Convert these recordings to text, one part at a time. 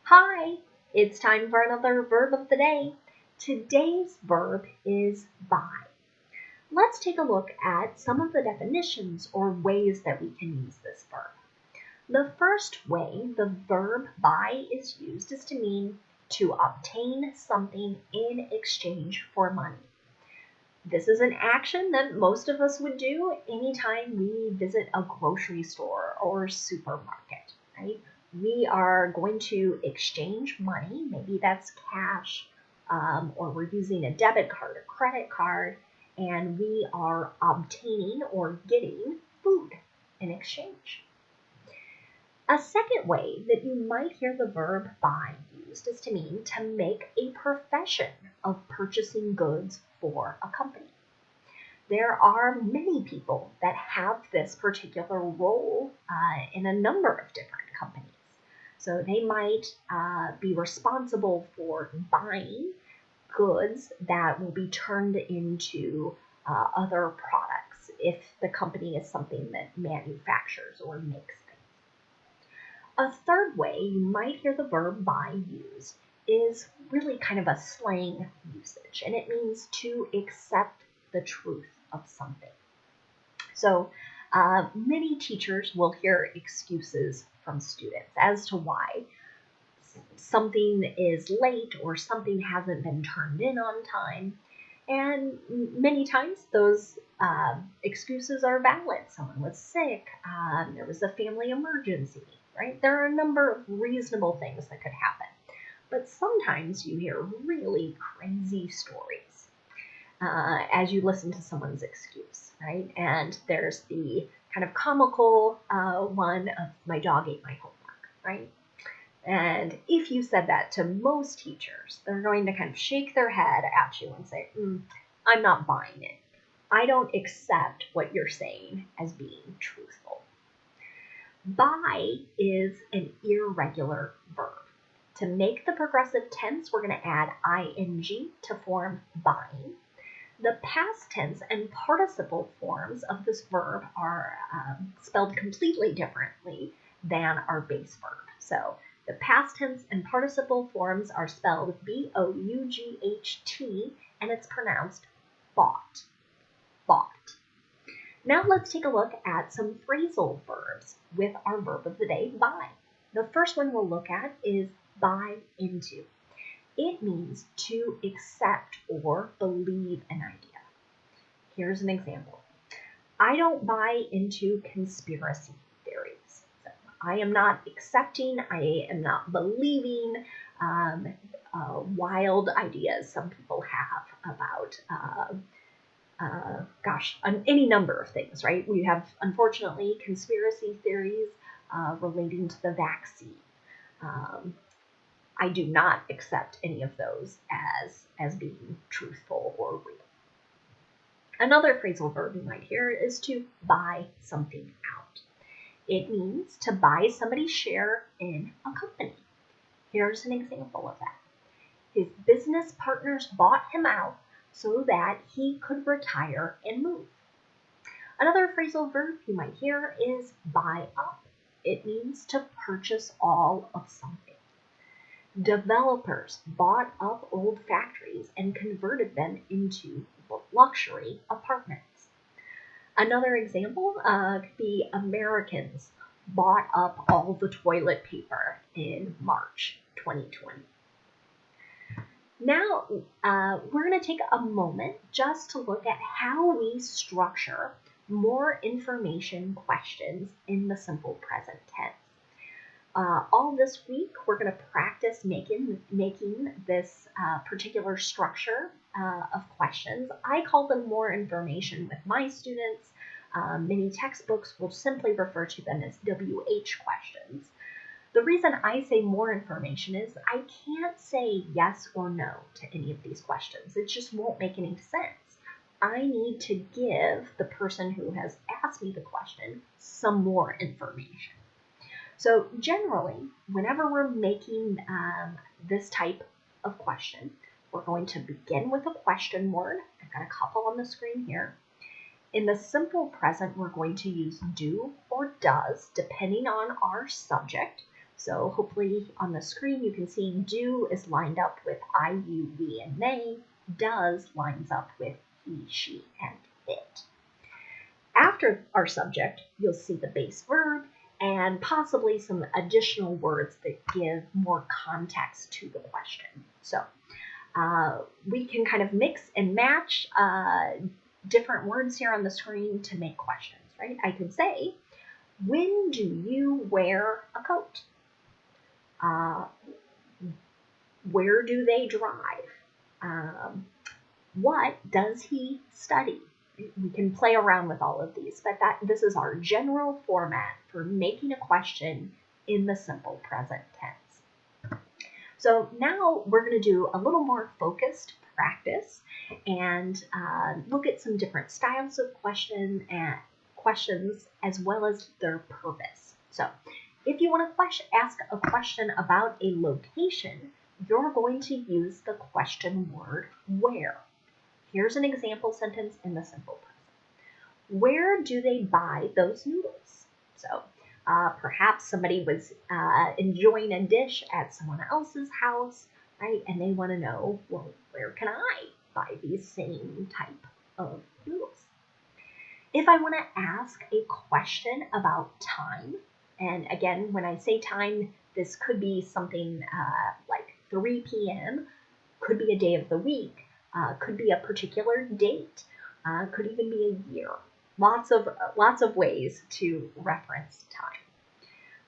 Hi, it's time for another verb of the day. Today's verb is buy. Let's take a look at some of the definitions or ways that we can use this verb. The first way the verb buy is used is to mean to obtain something in exchange for money. This is an action that most of us would do anytime we visit a grocery store or supermarket, right? We are going to exchange money, maybe that's cash, or we're using a debit card or credit card, and we are obtaining or getting food in exchange. A second way that you might hear the verb buy used is to mean to make a profession of purchasing goods for a company. There are many people that have this particular role in a number of different companies. So they might be responsible for buying goods that will be turned into other products if the company is something that manufactures or makes things. A third way you might hear the verb buy used is really kind of a slang usage, and it means to accept the truth of something. So many teachers will hear excuses from students as to why something is late or something hasn't been turned in on time. And many times those excuses are valid. Someone was sick, there was a family emergency, right? There are a number of reasonable things that could happen. But sometimes you hear really crazy stories as you listen to someone's excuse, right? And there's the kind of comical one of my dog ate my homework, right? And if you said that to most teachers, they're going to kind of shake their head at you and say, I'm not buying it. I don't accept what you're saying as being truthful. Buy is an irregular verb. To make the progressive tense, we're going to add ing to form buying. The past tense and participle forms of this verb are spelled completely differently than our base verb. So the past tense and participle forms are spelled B-O-U-G-H-T, and it's pronounced bought, bought. Now let's take a look at some phrasal verbs with our verb of the day, buy. The first one we'll look at is buy into. It means to accept or believe an idea. Here's an example. I don't buy into conspiracy theories. So I am not accepting, I am not believing wild ideas some people have about any number of things, right? We have, unfortunately, conspiracy theories relating to the vaccine. I do not accept any of those as being truthful or real. Another phrasal verb you might hear is to buy something out. It means to buy somebody's share in a company. Here's an example of that. His business partners bought him out so that he could retire and move. Another phrasal verb you might hear is buy up. It means to purchase all of something. Developers bought up old factories and converted them into luxury apartments. Another example could be Americans bought up all the toilet paper in March 2020. Now, we're going to take a moment just to look at how we structure more information questions in the simple present tense. All this week, we're going to practice making this particular structure of questions. I call them more information with my students. Many textbooks will simply refer to them as WH questions. The reason I say more information is I can't say yes or no to any of these questions. It just won't make any sense. I need to give the person who has asked me the question some more information. So generally, whenever we're making this type of question, we're going to begin with a question word. I've got a couple on the screen here. In the simple present, we're going to use do or does, depending on our subject. So hopefully on the screen you can see do is lined up with I, you, we, and they. Does lines up with he, she, and it. After our subject, you'll see the base verb and possibly some additional words that give more context to the question. So we can kind of mix and match different words here on the screen to make questions, right? I could say, when do you wear a coat? Where do they drive? What does he study? We can play around with all of these, but this is our general format for making a question in the simple present tense. So now we're going to do a little more focused practice and look at some different styles of questions as well as their purpose. So if you want to ask a question about a location, you're going to use the question word where. Here's an example sentence in the simple present. Where do they buy those noodles? So perhaps somebody was enjoying a dish at someone else's house, right? And they want to know, well, where can I buy these same type of noodles? If I want to ask a question about time, and again, when I say time, this could be something like 3 p.m., could be a day of the week, could be a particular date, could even be a year. Lots of ways to reference time.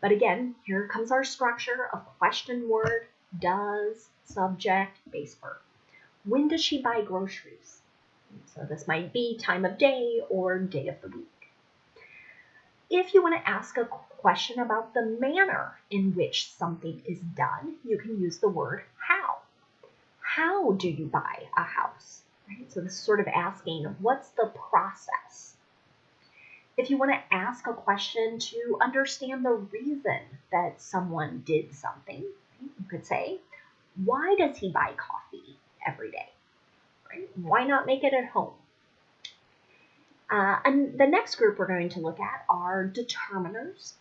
But again, here comes our structure of question word, does, subject, base verb. When does she buy groceries? So this might be time of day or day of the week. If you want to ask a question about the manner in which something is done, you can use the word how. How do you buy a house? Right? So this is sort of asking, what's the process? If you want to ask a question to understand the reason that someone did something, right? You could say, why does he buy coffee every day? Right? Why not make it at home? And the next group we're going to look at are determiners.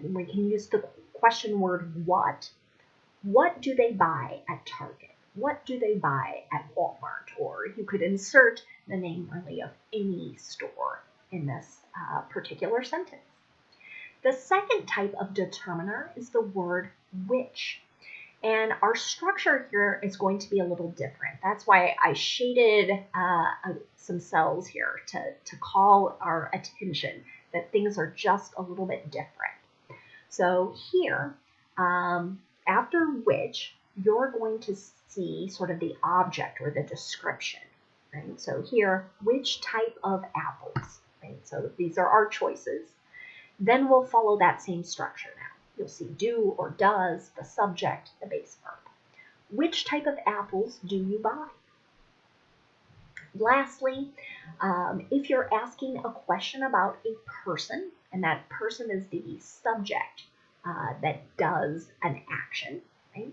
We can use the question word what. What do they buy at Target? What do they buy at Walmart? Or you could insert the name really of any store in this particular sentence. The second type of determiner is the word which. And our structure here is going to be a little different. That's why I shaded some cells here to call our attention that things are just a little bit different. So here, after which, you're going to see sort of the object or the description, right? So here, which type of apples, right? So these are our choices. Then we'll follow that same structure now. You'll see do or does, the subject, the base verb. Which type of apples do you buy? Lastly, if you're asking a question about a person, and that person is the subject that does an action, right?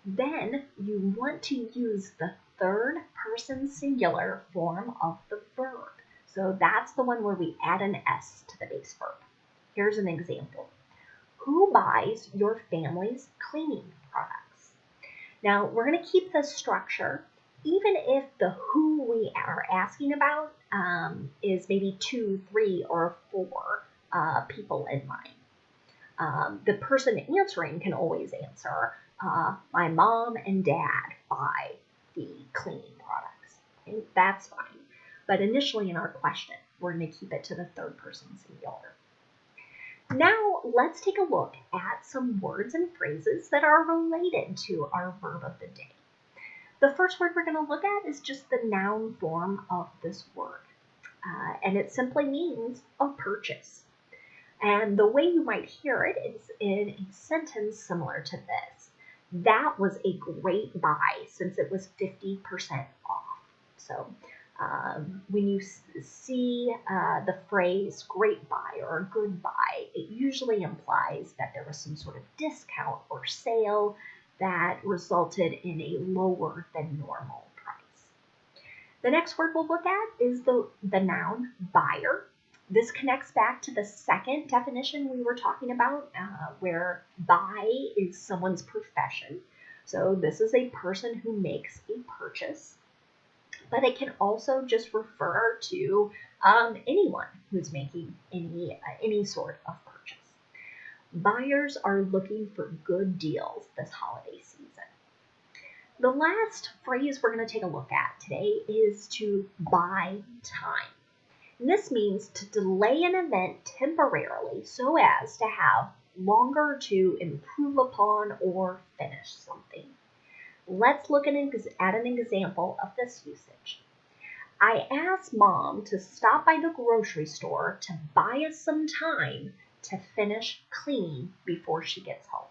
Then you want to use the third person singular form of the verb. So that's the one where we add an S to the base verb. Here's an example. Who buys your family's cleaning products? Now, we're going to keep this structure, even if the who we are asking about is maybe 2, 3, or 4 people in mind. The person answering can always answer, my mom and dad buy the cleaning products. Okay? That's fine. But initially in our question, we're going to keep it to the third person singular. Now, let's take a look at some words and phrases that are related to our verb of the day. The first word we're going to look at is just the noun form of this word. And it simply means a purchase. And the way you might hear it is in a sentence similar to this. That was a great buy since it was 50% off. So when you see the phrase great buy or good buy, it usually implies that there was some sort of discount or sale that resulted in a lower than normal price. The next word we'll look at is the noun buyer. This connects back to the second definition we were talking about, where by is someone's profession. So this is a person who makes a purchase, but it can also just refer to anyone who's making any sort of purchase. Buyers are looking for good deals this holiday season. The last phrase we're going to take a look at today is to buy time. And this means to delay an event temporarily so as to have longer to improve upon or finish something. Let's look at an example of this usage. I asked Mom to stop by the grocery store to buy us some time to finish cleaning before she gets home.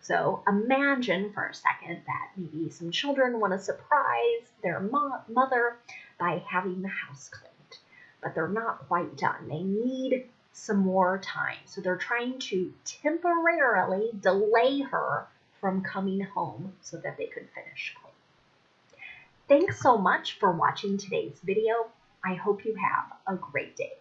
So imagine for a second that maybe some children want to surprise their mother by having the house cleaned, but they're not quite done. They need some more time. So they're trying to temporarily delay her from coming home so that they could finish cleaning. Thanks so much for watching today's video. I hope you have a great day.